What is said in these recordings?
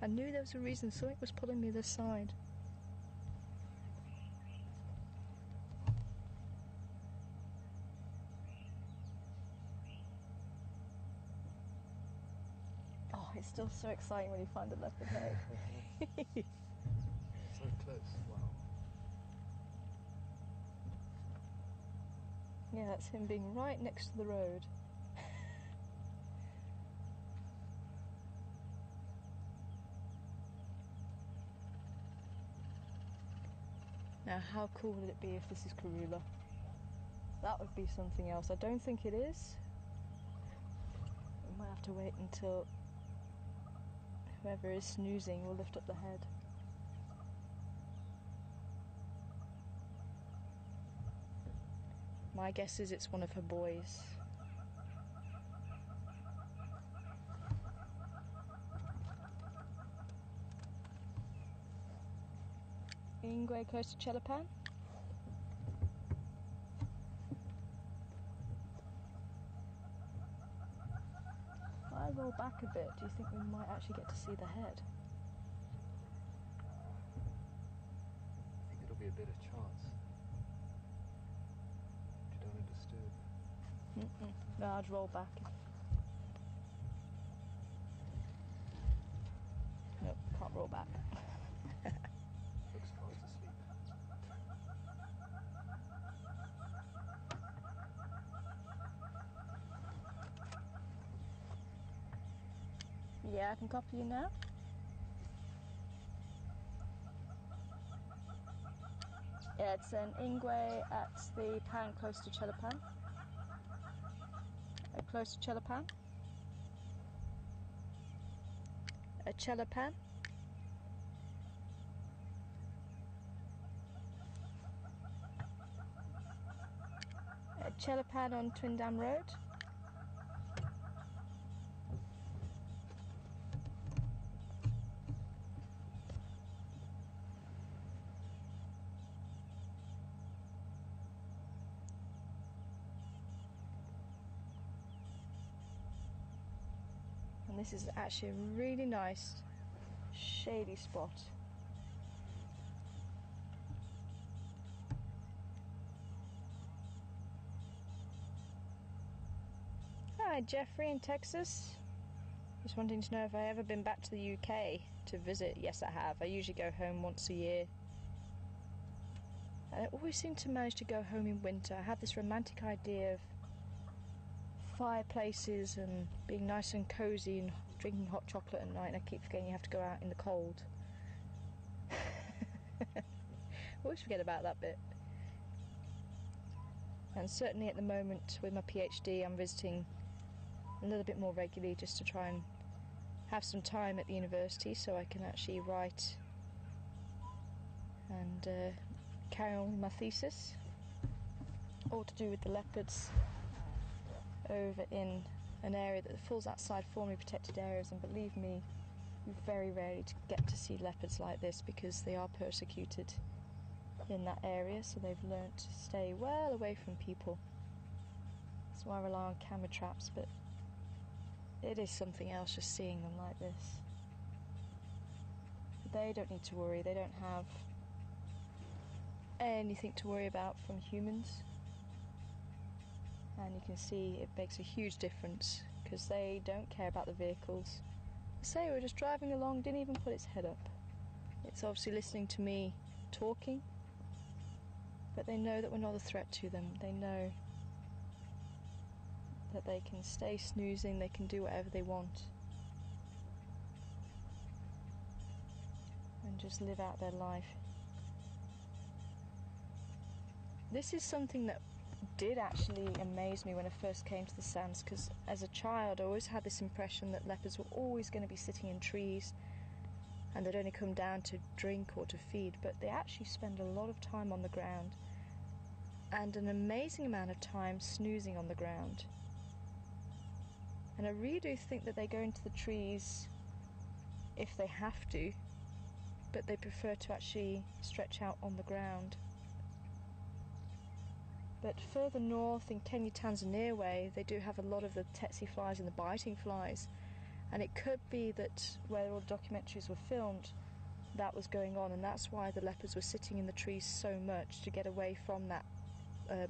I knew there was a reason. Something was pulling me this side. Oh, it's still so exciting when you find a leopard head. So close, wow. Yeah, that's him being right next to the road. Now, how cool would it be if this is Kunyuma? That would be something else. I don't think it is. We might have to wait until whoever is snoozing will lift up the head. My guess is it's one of her boys. Ingwe close to Chelapan. If I roll back a bit, do you think we might actually get to see the head? I think it'll be a better chance. But you don't want to disturb. No, I'd roll back. Nope, can't roll back. Looks fast asleep. Yeah, I can copy you now. Yeah, it's an Ingwe at the pan close to Chelapan. Close to Chelapan. A Chelapan. A Chelapan on Twin Dam Road. And this is actually a really nice shady spot. Hi, Jeffrey in Texas. Just wanting to know if I ever been back to the UK to visit. Yes, I have. I usually go home once a year. I always seem to manage to go home in winter. I have this romantic idea of fireplaces and being nice and cosy and drinking hot chocolate at night, and I keep forgetting you have to go out in the cold. I always forget about that bit. And certainly at the moment with my PhD I'm visiting a little bit more regularly just to try and have some time at the university so I can actually write and carry on with my thesis, all to do with the leopards over in an area that falls outside formerly protected areas. And believe me, you very rarely get to see leopards like this because they are persecuted in that area, so they've learnt to stay well away from people. That's why I rely on camera traps, but it is something else just seeing them like this. But they don't need to worry. They don't have anything to worry about from humans. And you can see it makes a huge difference because they don't care about the vehicles. Say we're just driving along, didn't even put its head up. It's obviously listening to me talking, but they know that we're not a threat to them. They know that they can stay snoozing, they can do whatever they want and just live out their life. This is something that did actually amaze me when I first came to the sands, because as a child I always had this impression that leopards were always going to be sitting in trees and they'd only come down to drink or to feed, but they actually spend a lot of time on the ground and an amazing amount of time snoozing on the ground. And I really do think that they go into the trees if they have to, but they prefer to actually stretch out on the ground. But further north in Kenya, Tanzania way, they do have a lot of the tsetse flies and the biting flies, And it could be that where all the documentaries were filmed, that was going on, and that's why the leopards were sitting in the trees so much, to get away from that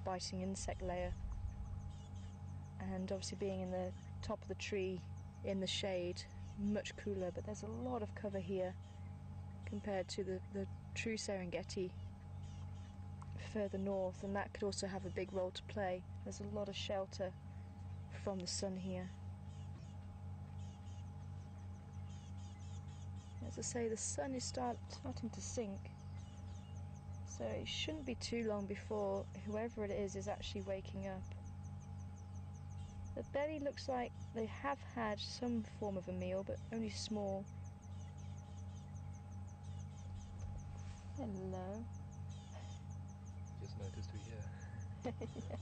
biting insect layer. And obviously being in the top of the tree, in the shade, much cooler, but there's a lot of cover here compared to the true Serengeti further north, and that could also have a big role to play. There's a lot of shelter from the sun here. As I say, the sun is starting to sink, so it shouldn't be too long before whoever it is actually waking up. The belly looks like they have had some form of a meal, but only small. Hello. Just noticed we're here. Yeah.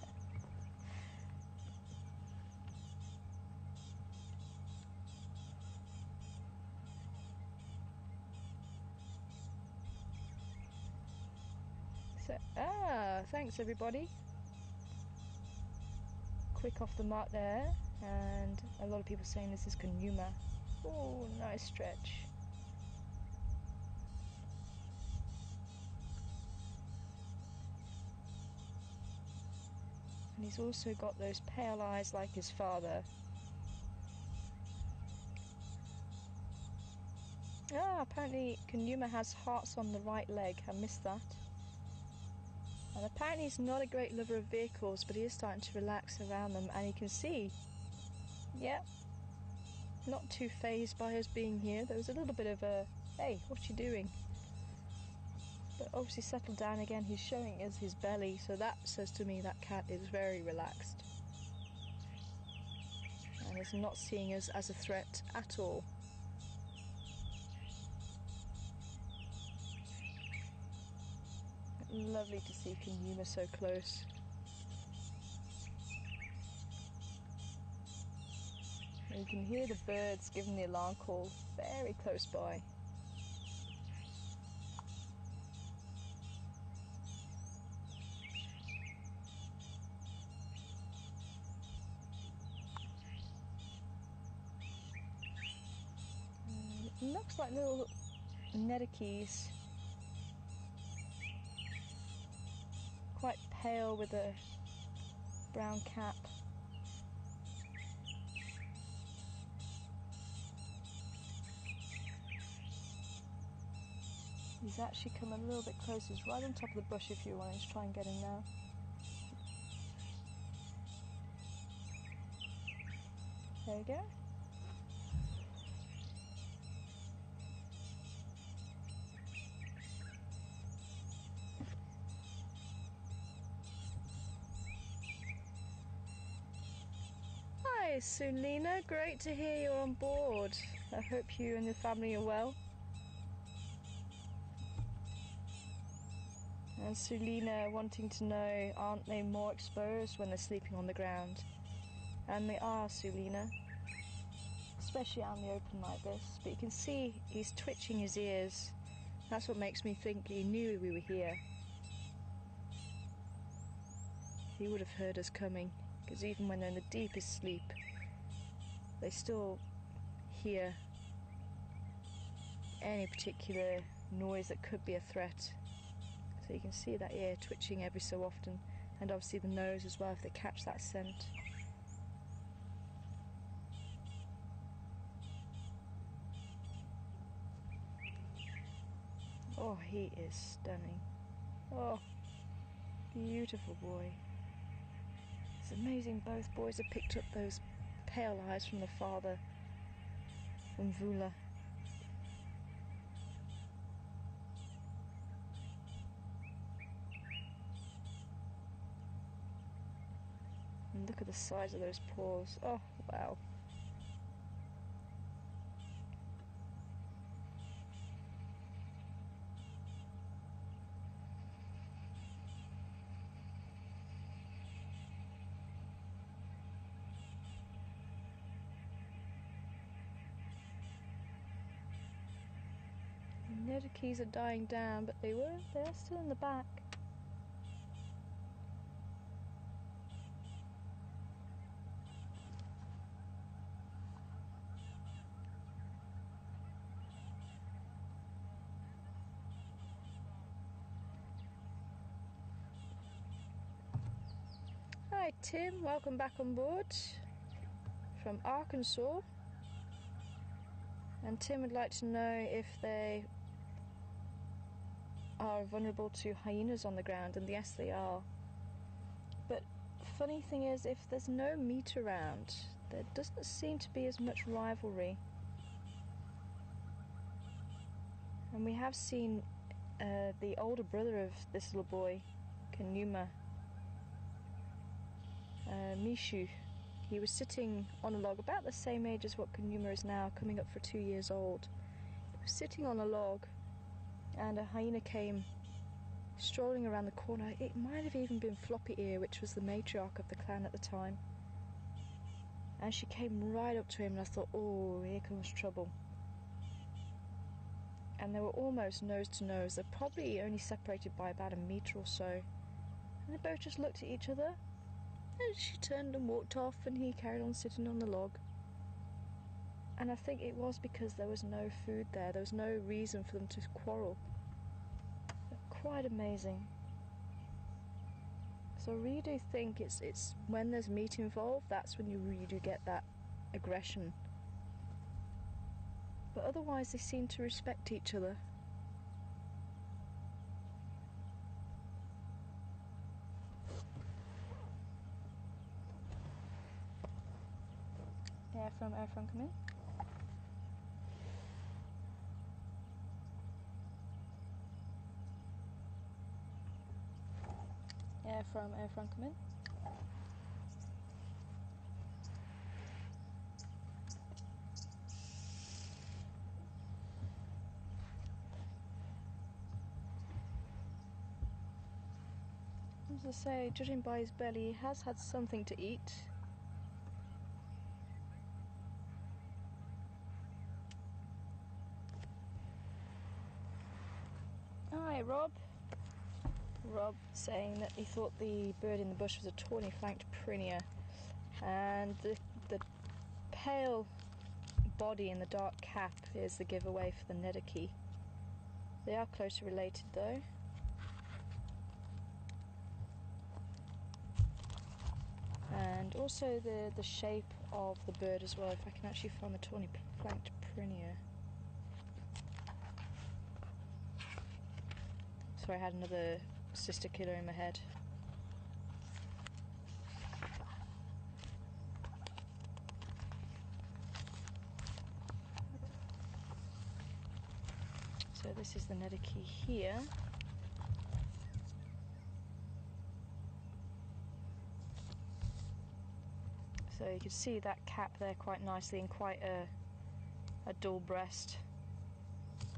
So, thanks everybody. Quick off the mark there, and a lot of people saying this is Kunyuma. Oh, nice stretch. And he's also got those pale eyes like his father. Apparently Kunyuma has hearts on the right leg. I missed that. And apparently he's not a great lover of vehicles, but he is starting to relax around them, and you can see, yeah, not too fazed by us being here. There was a little bit of a, hey, what you doing? But obviously settled down again. He's showing us his belly, so that says to me that cat is very relaxed and is not seeing us as a threat at all. Lovely to see Kunyuma so close. And you can hear the birds giving the alarm call very close by. It looks like little netterkeys. Quite pale with a brown cap. He's actually come a little bit closer. He's right on top of the bush if you want to try and get him now. There you go. Hi Sulina, great to hear you're on board. I hope you and the family are well. And Sulina wanting to know, aren't they more exposed when they're sleeping on the ground? And they are, Sulina, especially out in the open like this. But you can see he's twitching his ears. That's what makes me think he knew we were here. He would have heard us coming, because even when they're in the deepest sleep, they still hear any particular noise that could be a threat. So you can see that ear twitching every so often, and obviously the nose as well if they catch that scent. Oh, he is stunning. Oh, beautiful boy. It's amazing both boys have picked up those pale eyes from the father, from Vula. And look at the size of those paws. Oh, wow. The netterkeys are dying down, but they're still in the back. Hi Tim, welcome back on board from Arkansas. And Tim would like to know if they are vulnerable to hyenas on the ground, and yes they are. But funny thing is, if there's no meat around, there doesn't seem to be as much rivalry. And we have seen the older brother of this little boy, Kunyuma, Mishu. He was sitting on a log, about the same age as what Kunyuma is now, coming up for 2 years old. He was sitting on a log, and a hyena came strolling around the corner. It might have even been Floppy Ear, which was the matriarch of the clan at the time. And she came right up to him, and I thought, oh, here comes trouble. And they were almost nose to nose. They're probably only separated by about a metre or so. And they both just looked at each other. And she turned and walked off, and he carried on sitting on the log. And I think it was because there was no food there. There was no reason for them to quarrel. Quite amazing. So I really do think it's when there's meat involved, that's when you really do get that aggression. But otherwise they seem to respect each other. Air from, come in. Air from, come in. As I say, judging by his belly, he has had something to eat. Hi, Rob. Rob saying that he thought the bird in the bush was a tawny flanked prinia, and the pale body and the dark cap is the giveaway for the Nediki. They are closely related though. And also the shape of the bird as well, if I can actually find the tawny flanked prinia. Sorry, I had another sister killer in my head. So this is the Nediki here. So you can see that cap there quite nicely, and quite a dull breast.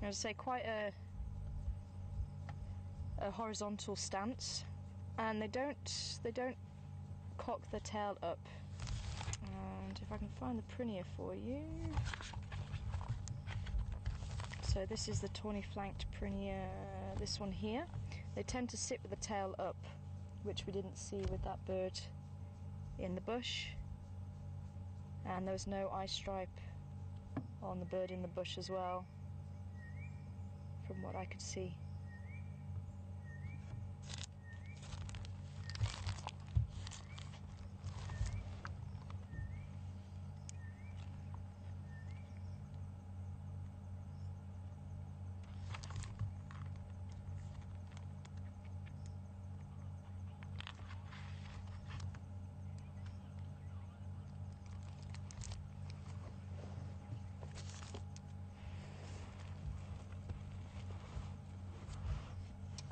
I would say quite a horizontal stance, and they don't cock the tail up. And if I can find the prinia for you. So this is the tawny flanked prinia, this one here. They tend to sit with the tail up, which we didn't see with that bird in the bush. And there was no eye stripe on the bird in the bush as well, from what I could see.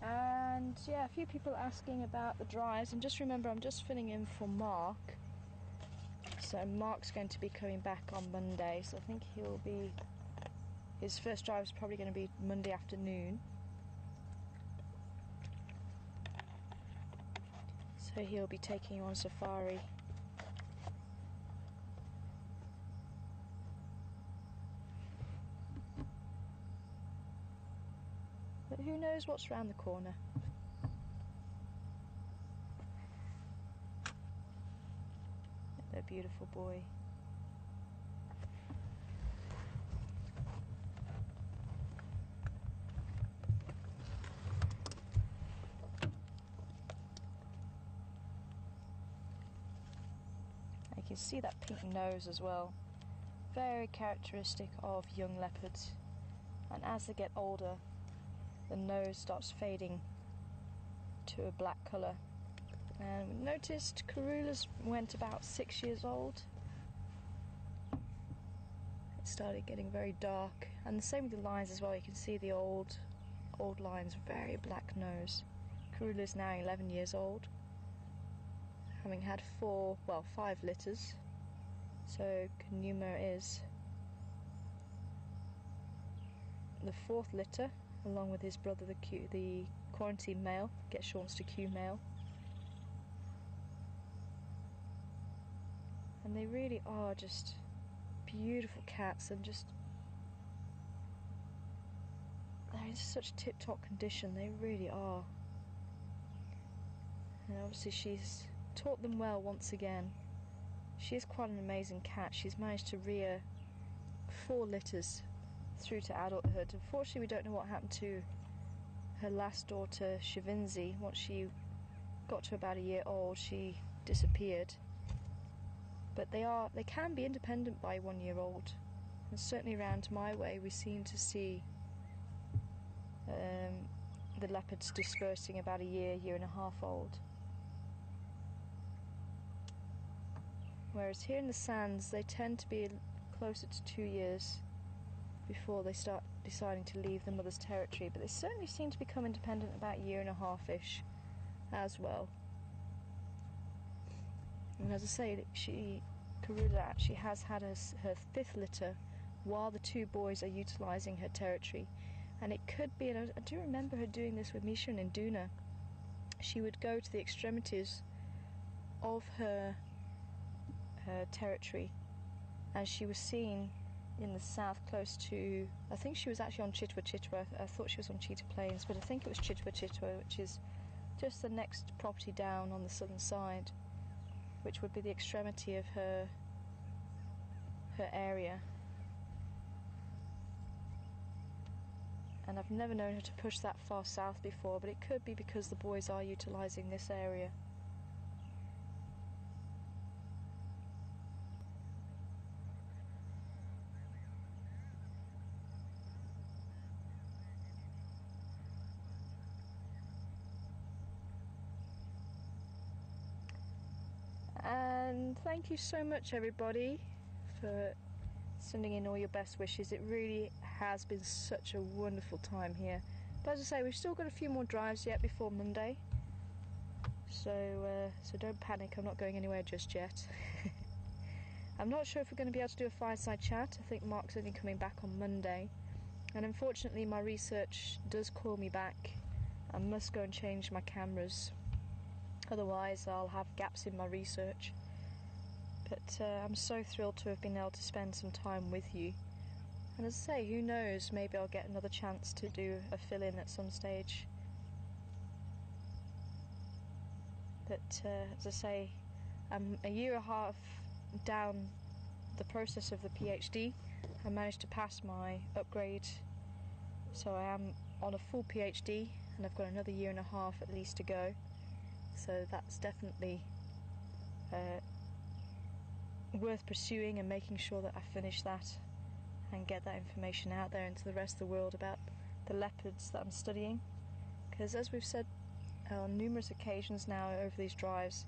And yeah, a few people asking about the drives, and just remember I'm just filling in for Mark. So Mark's going to be coming back on Monday, so I think his first drive is probably going to be Monday afternoon. So he'll be taking you on safari. But who knows what's round the corner? They're a beautiful boy. can see that pink nose as well. Very characteristic of young leopards. And as they get older, the nose starts fading to a black colour. And we noticed Karula's went about 6 years old. It started getting very dark, and the same with the lines as well. You can see the old lines, very black nose. Karula is now 11 years old, having had 5 litters. So Kunyuma is the 4th litter, along with his brother, the quarantine male, gets shortens to Q male. And they really are just beautiful cats, and just they're in such tip-top condition, they really are. And obviously she's taught them well once again. She is quite an amazing cat. She's managed to rear 4 litters through to adulthood. Unfortunately, we don't know what happened to her last daughter, Shavinzi. Once she got to about a year old, she disappeared. But they can be independent by 1 year old. And certainly around my way, we seem to see the leopards dispersing about a year and a half old. Whereas here in the sands, they tend to be closer to 2 years before they start deciding to leave the mother's territory. But they certainly seem to become independent about a year and a half-ish as well. And as I say, Karula actually has had her 5th litter while the 2 boys are utilising her territory. And it could be, and I do remember her doing this with Misha and Induna. She would go to the extremities of her territory, and she was seen in the south close to, I think she was actually on Chitwa Chitwa. I thought she was on Cheetah Plains, but I think it was Chitwa Chitwa, which is just the next property down on the southern side, which would be the extremity of her area. And I've never known her to push that far south before, but it could be because the boys are utilising this area. And thank you so much, everybody, for sending in all your best wishes. It really has been such a wonderful time here. But as I say, we've still got a few more drives yet before Monday, so don't panic. I'm not going anywhere just yet. I'm not sure if we're going to be able to do a fireside chat. I think Mark's only coming back on Monday, and unfortunately my research does call me back. I must go and change my cameras, otherwise I'll have gaps in my research. But I'm so thrilled to have been able to spend some time with you. And as I say, who knows, maybe I'll get another chance to do a fill-in at some stage. But as I say, I'm a year and a half down the process of the PhD. I managed to pass my upgrade, so I am on a full PhD, and I've got another year and a half at least to go. So that's definitely worth pursuing and making sure that I finish that and get that information out there into the rest of the world about the leopards that I'm studying. Because as we've said on numerous occasions now over these drives,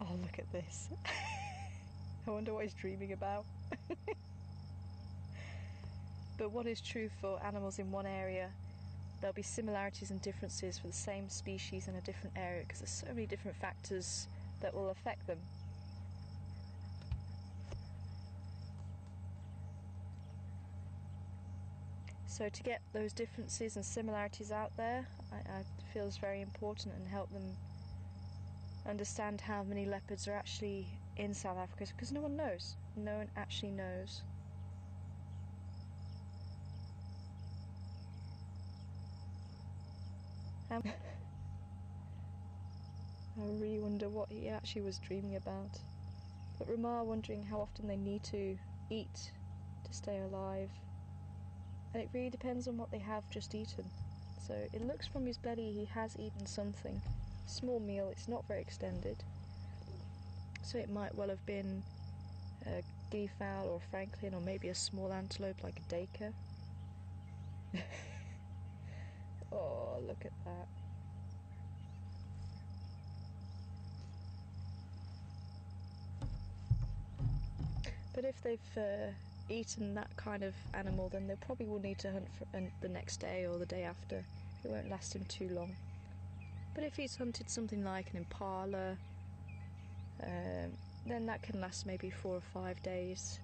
oh, look at this. I wonder what he's dreaming about. But what is true for animals in one area, there'll be similarities and differences for the same species in a different area, because there's so many different factors that will affect them. So to get those differences and similarities out there, I feel is very important, and help them understand how many leopards are actually in South Africa, because no one knows. No one actually knows. I really wonder what he actually was dreaming about. But Ramar wondering how often they need to eat to stay alive. And it really depends on what they have just eaten. So it looks from his belly he has eaten something. Small meal, it's not very extended. So it might well have been a guinea fowl or a francolin, or maybe a small antelope like a daker. Oh, look at that. But if they've eaten that kind of animal, then they probably will need to hunt for the next day or the day after. It won't last him too long. But if he's hunted something like an impala, then that can last maybe 4 or 5 days.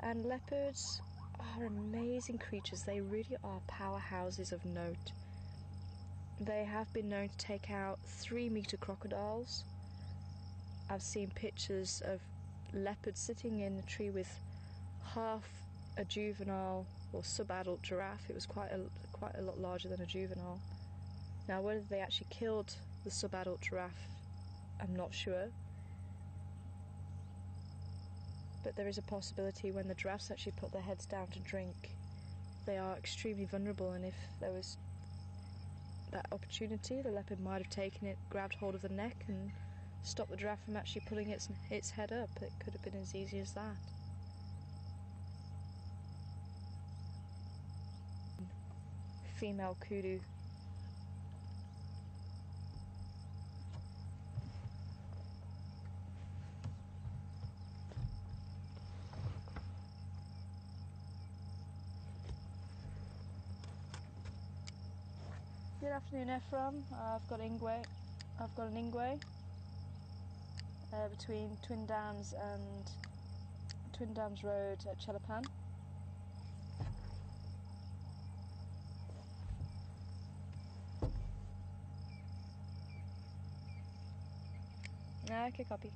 And leopards are amazing creatures. They really are powerhouses of note. They have been known to take out 3-meter crocodiles. I've seen pictures of leopards sitting in a tree with half a juvenile or sub-adult giraffe. It was quite a lot larger than a juvenile. Now, whether they actually killed the sub-adult giraffe, I'm not sure. But there is a possibility when the giraffes actually put their heads down to drink, they are extremely vulnerable, and if there was that opportunity, the leopard might have taken it, grabbed hold of the neck and stopped the giraffe from actually putting its head up. It could have been as easy as that. Female kudu. Good afternoon, Ephraim. I've got an ingwe between Twin Downs and Twin Downs Road at Chelapan. Okay, copy.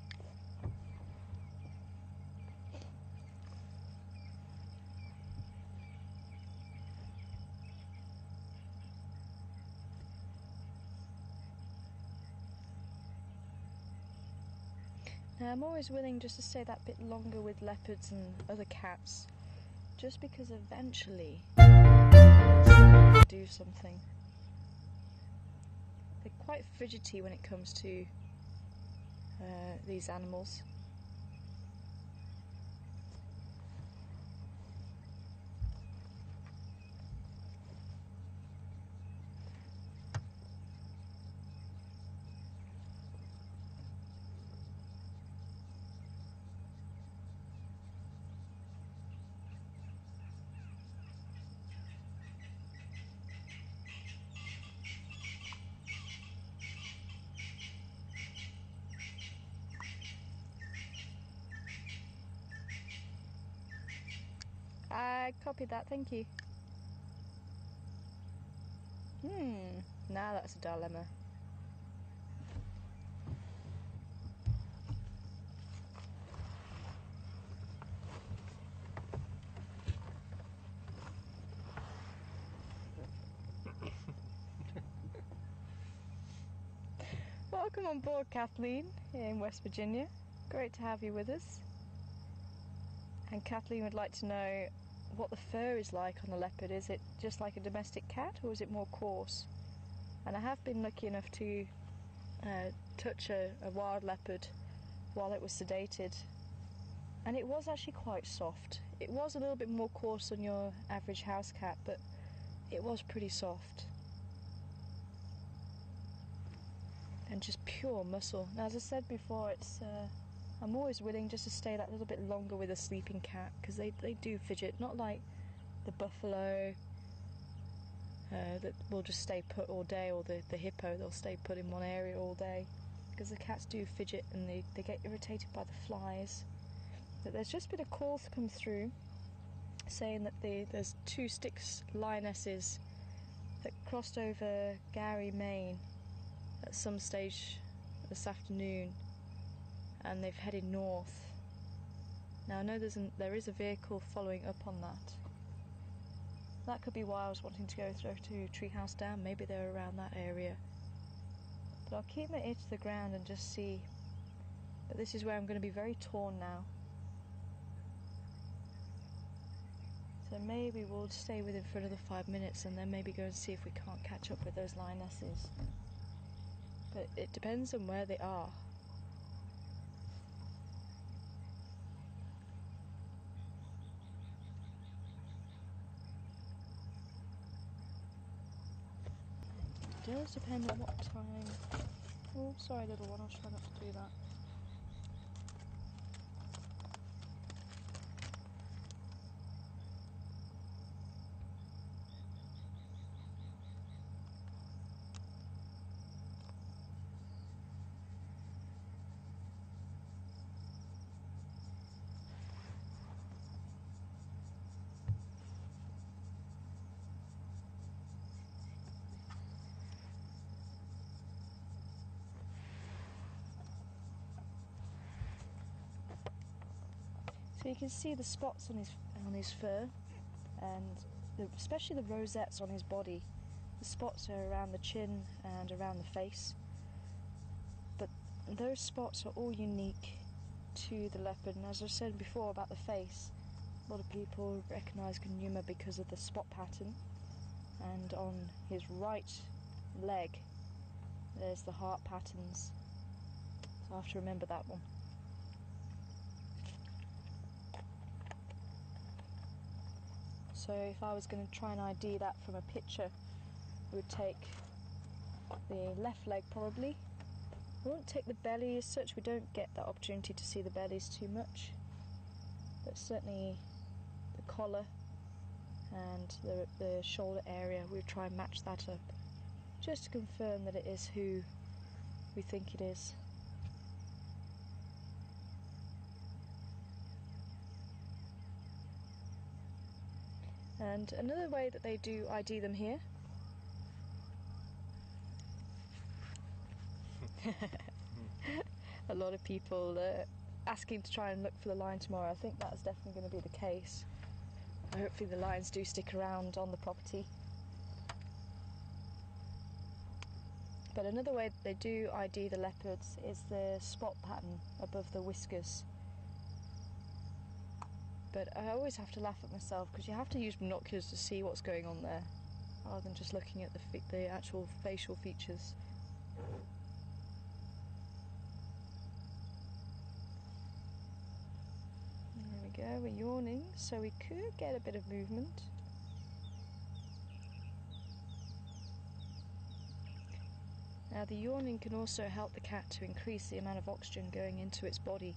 Now, I'm always willing just to stay that bit longer with leopards and other cats, just because eventually they'll do something. They're quite fidgety when it comes to these animals. I copied that, thank you. Now that's a dilemma. Welcome on board, Kathleen, here in West Virginia. Great to have you with us. And Kathleen would like to know what the fur is like on a leopard. Is it just like a domestic cat, or is it more coarse? And I have been lucky enough to touch a wild leopard while it was sedated, and it was actually quite soft. It was a little bit more coarse than your average house cat, but it was pretty soft. And just pure muscle. Now, as I said before, I'm always willing just to stay that little bit longer with a sleeping cat, because they do fidget, not like the buffalo that will just stay put all day, or the hippo, they'll stay put in one area all day, because the cats do fidget and they get irritated by the flies. But there's just been a call to come through saying that there's 2 Styx lionesses that crossed over Gary, Maine at some stage this afternoon, and they've headed north. Now, I know there is a vehicle following up on that. That could be why I was wanting to go through to Treehouse Dam. Maybe they're around that area. But I'll keep my ear to the ground and just see. But this is where I'm going to be very torn now. So maybe we'll stay within for another 5 minutes, and then maybe go and see if we can't catch up with those lionesses. But it depends on where they are. does depend on what time. Oh, sorry little one, I'll try not to do that. So you can see the spots on his fur, and especially the rosettes on his body. The spots are around the chin and around the face, but those spots are all unique to the leopard. And as I said before about the face, a lot of people recognise Kunyuma because of the spot pattern, and on his right leg there's the heart patterns, so I have to remember that one. So if I was going to try and ID that from a picture, I would take the left leg probably. I won't take the belly as such, we don't get that opportunity to see the bellies too much. But certainly the collar and the shoulder area, we would try and match that up, just to confirm that it is who we think it is. And another way that they do ID them here a lot of people asking to try and look for the lion tomorrow. I think that's definitely going to be the case. Hopefully the lions do stick around on the property. But another way that they do ID the leopards is the spot pattern above the whiskers. But I always have to laugh at myself because you have to use binoculars to see what's going on there, rather than just looking at the actual facial features. There we go, we're yawning, so we could get a bit of movement. Now the yawning can also help the cat to increase the amount of oxygen going into its body.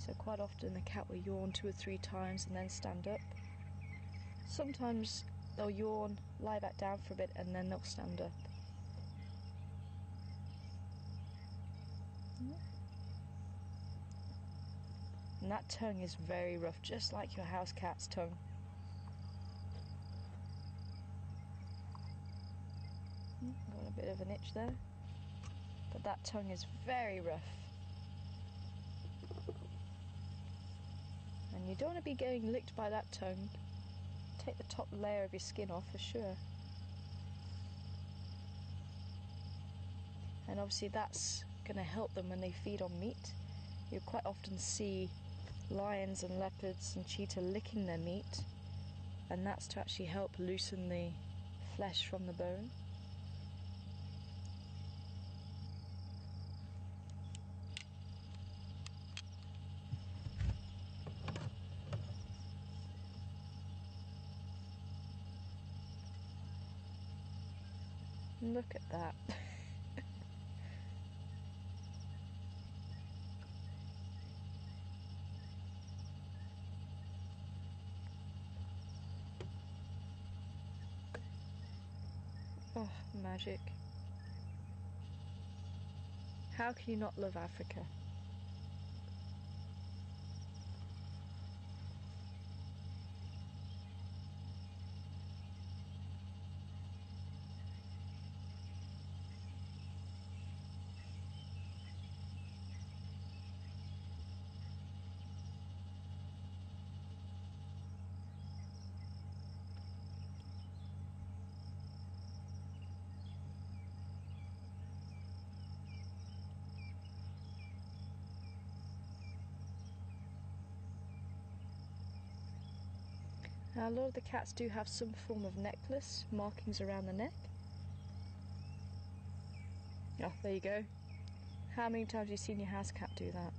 So quite often the cat will yawn 2 or 3 times and then stand up. Sometimes they'll yawn, lie back down for a bit, and then they'll stand up. And that tongue is very rough, just like your house cat's tongue. Got a bit of an itch there. But that tongue is very rough. And you don't want to be getting licked by that tongue. Take the top layer of your skin off for sure. And obviously that's going to help them when they feed on meat. You quite often see lions and leopards and cheetah licking their meat, and that's to actually help loosen the flesh from the bone. Look at that. Oh, magic. How can you not love Africa? Now, a lot of the cats do have some form of necklace, markings around the neck. Oh, there you go. How many times have you seen your house cat do that?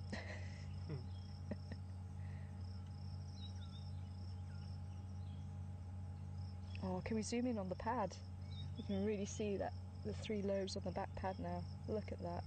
Oh, can we zoom in on the pad? You can really see that the 3 lobes on the back pad now. Look at that.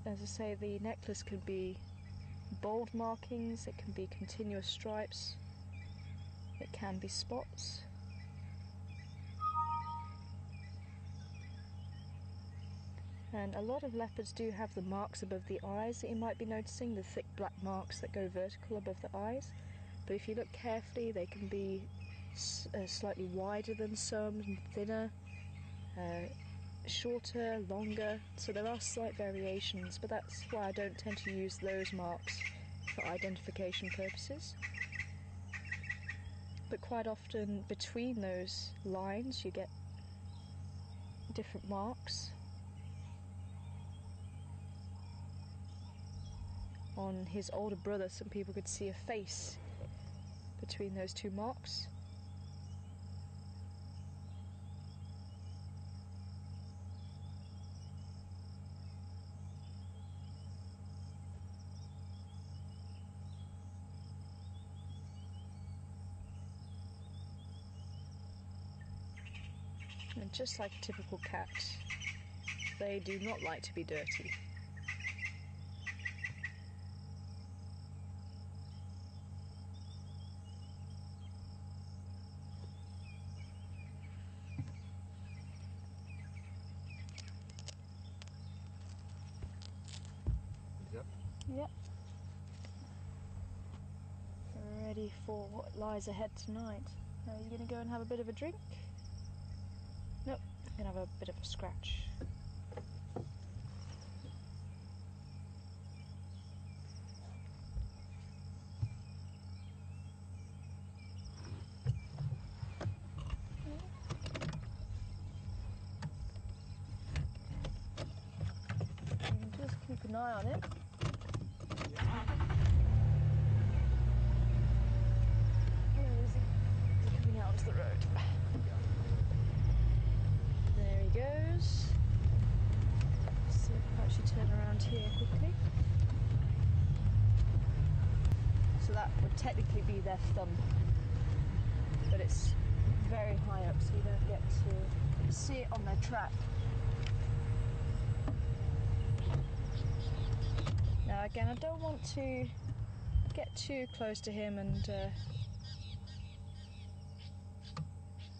As I say, the necklace can be bold markings, it can be continuous stripes, it can be spots. And a lot of leopards do have the marks above the eyes that you might be noticing, the thick black marks that go vertical above the eyes. But if you look carefully, they can be slightly wider than some, thinner, shorter, longer, so there are slight variations, but that's why I don't tend to use those marks for identification purposes. But quite often between those lines you get different marks. On his older brother, some people could see a face between those 2 marks. And just like a typical cat, they do not like to be dirty. Yep. Yep. Ready for what lies ahead tonight. Are you going to go and have a bit of a drink? Nope, I'm going to have a bit of a scratch. And just keep an eye on it. Where is he? He's coming out onto the road. There he goes. Let's see if I can actually turn around here quickly. So that would technically be their thumb, but it's very high up, so you don't get to see it on their track. Now again, I don't want to get too close to him and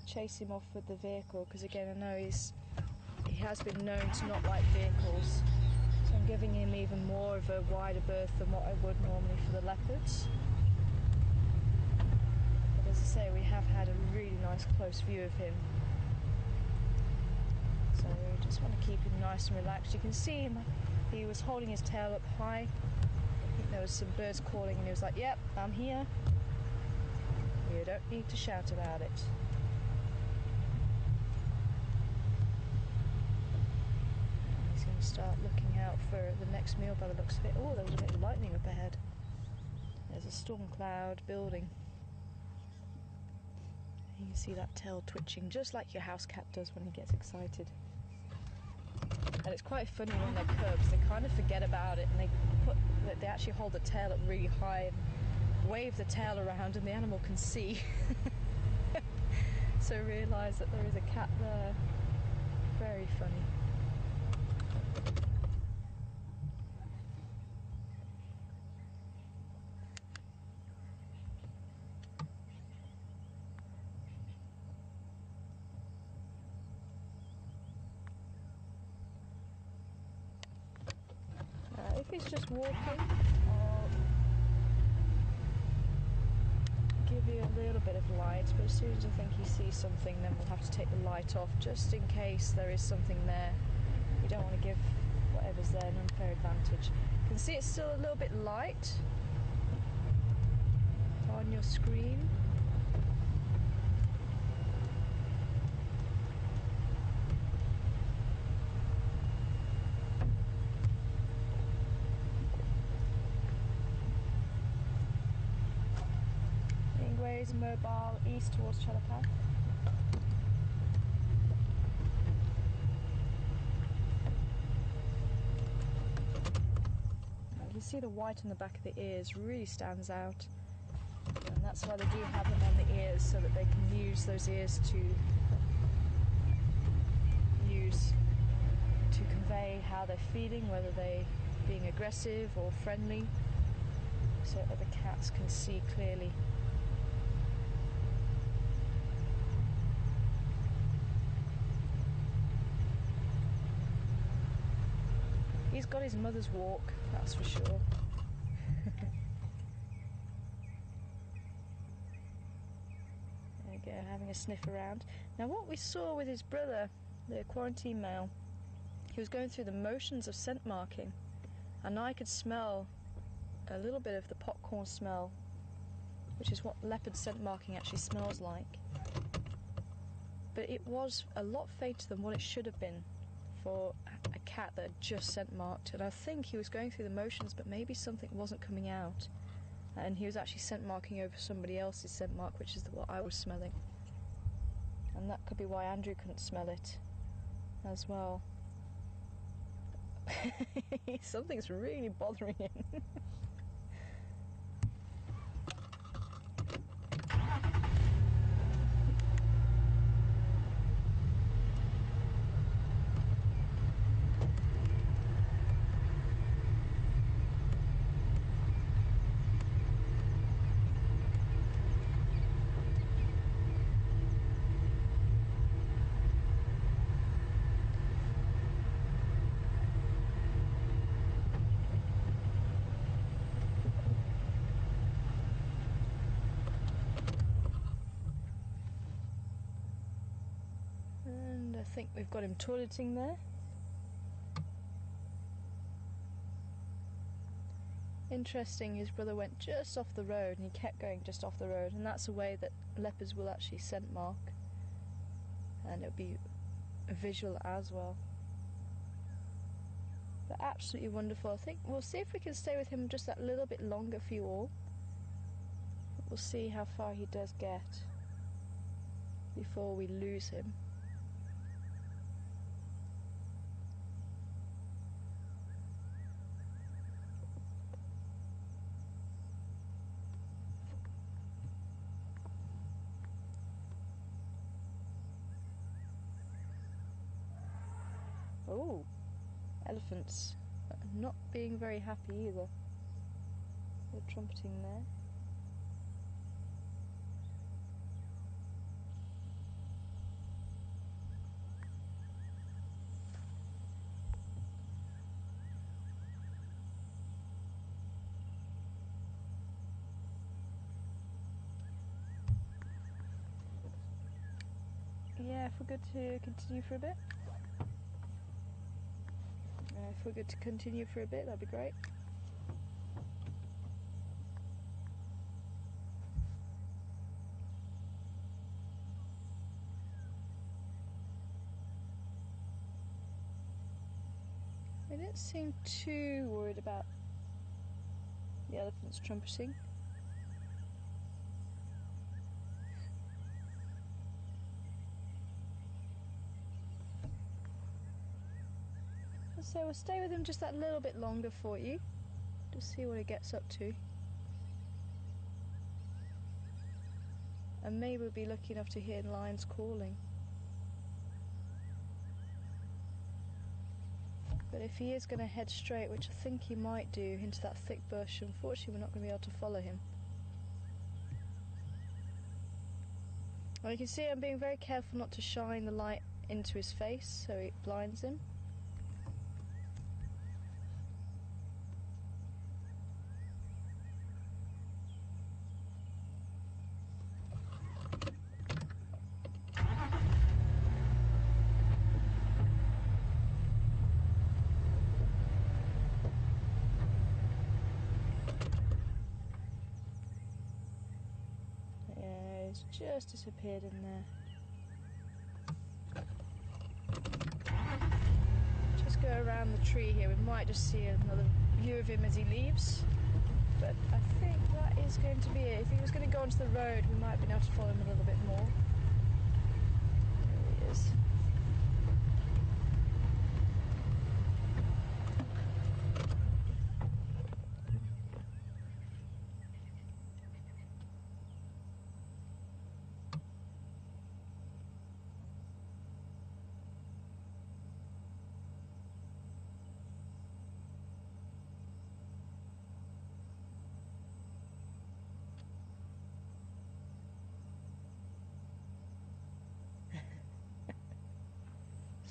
chase him off with the vehicle, because again I know he has been known to not like vehicles, so I'm giving him even more of a wider berth than what I would normally for the leopards. But as I say, we have had a really nice close view of him, so I just want to keep him nice and relaxed. You can see him, he was holding his tail up high. I think there was some birds calling and he was like, yep, I'm here. You don't need to shout about it. He's going to start looking out for the next meal by the looks of it. Oh, there was a bit of lightning up ahead. There's a storm cloud building. You can see that tail twitching just like your house cat does when he gets excited. And it's quite funny when they're cubs, they kind of forget about it and they actually hold the tail up really high and wave the tail around and the animal can see. So realise that there is a cat there. Very funny. If he's just walking, I'll give you a little bit of light, but as soon as I think he sees something, then we'll have to take the light off, just in case there is something there. You don't want to give whatever's there an unfair advantage. You can see it's still a little bit light on your screen. stays immobile, east towards Chelapad. You can see the white on the back of the ears really stands out, and that's why they do have them on the ears, so that they can use those ears to convey how they're feeling, whether they're being aggressive or friendly, so other cats can see clearly. He's got his mother's walk, that's for sure. There we go, having a sniff around. Now what we saw with his brother, the quarantine male, he was going through the motions of scent marking, and I could smell a little bit of the popcorn smell, which is what leopard scent marking actually smells like. But it was a lot fainter than what it should have been for a cat that had just scent marked, and I think he was going through the motions, but maybe something wasn't coming out, and he was actually scent marking over somebody else's scent mark, which is what I was smelling. And that could be why Andrew couldn't smell it as well. Something's really bothering him. And I think we've got him toileting there. Interesting, his brother went just off the road, and he kept going just off the road, and that's a way that leopards will actually scent mark, and it'll be a visual as well. But absolutely wonderful. I think we'll see if we can stay with him just that little bit longer for you all. We'll see how far he does get before we lose him. Oh, elephants not being very happy either. They're trumpeting there. Yeah, if we're good to continue for a bit. If we're good to continue for a bit, that'd be great. They don't seem too worried about the elephants trumpeting. So we'll stay with him just that little bit longer for you, to see what he gets up to. And maybe we'll be lucky enough to hear lions calling. But if he is going to head straight, which I think he might do, into that thick bush, unfortunately we're not going to be able to follow him. Well, you can see I'm being very careful not to shine the light into his face so it blinds him. It's just disappeared in there. Just go around the tree here. We might just see another view of him as he leaves. but I think that is going to be it. If he was going to go onto the road, we might have been able to follow him a little bit more. There he is.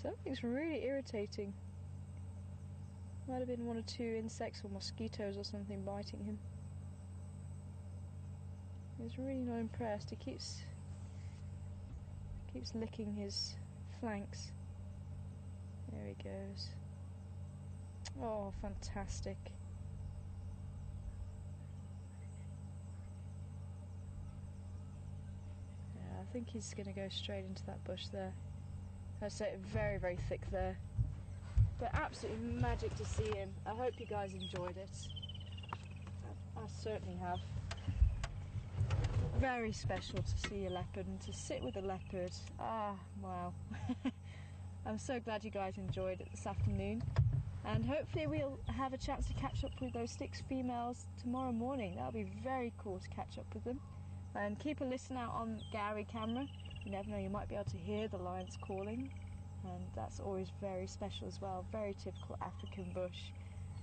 Something's really irritating. Might have been one or two insects or mosquitoes or something biting him. He's really not impressed. He keeps licking his flanks. There he goes. Oh, fantastic. Yeah, I think he's going to go straight into that bush there. I say very, very thick there. But absolutely magic to see him. I hope you guys enjoyed it. I certainly have. Very special to see a leopard and to sit with a leopard. Ah, wow. I'm so glad you guys enjoyed it this afternoon. And hopefully we'll have a chance to catch up with those 6 females tomorrow morning. That'll be very cool to catch up with them. And keep a listen out on Gary camera. You never know, you might be able to hear the lions calling, and that's always very special as well. Very typical African bush,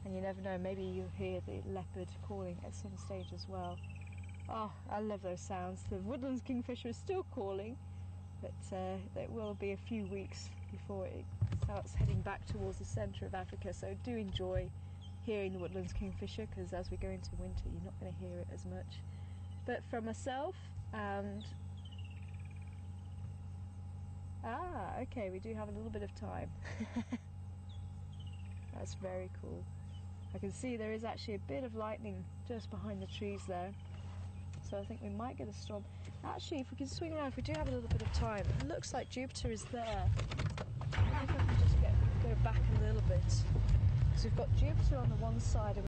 and you never know, maybe you'll hear the leopard calling at some stage as well. Oh, I love those sounds. The woodland kingfisher is still calling, but it will be a few weeks before it starts heading back towards the centre of Africa, so do enjoy hearing the woodland kingfisher, because as we go into winter you're not going to hear it as much. But for myself and okay, we do have a little bit of time. That's very cool. I can see there is actually a bit of lightning just behind the trees there, so I think we might get a storm. Actually, if we can swing around, if we do have a little bit of time, it looks like Jupiter is there. I think I can just go back a little bit, because we've got Jupiter on the one side and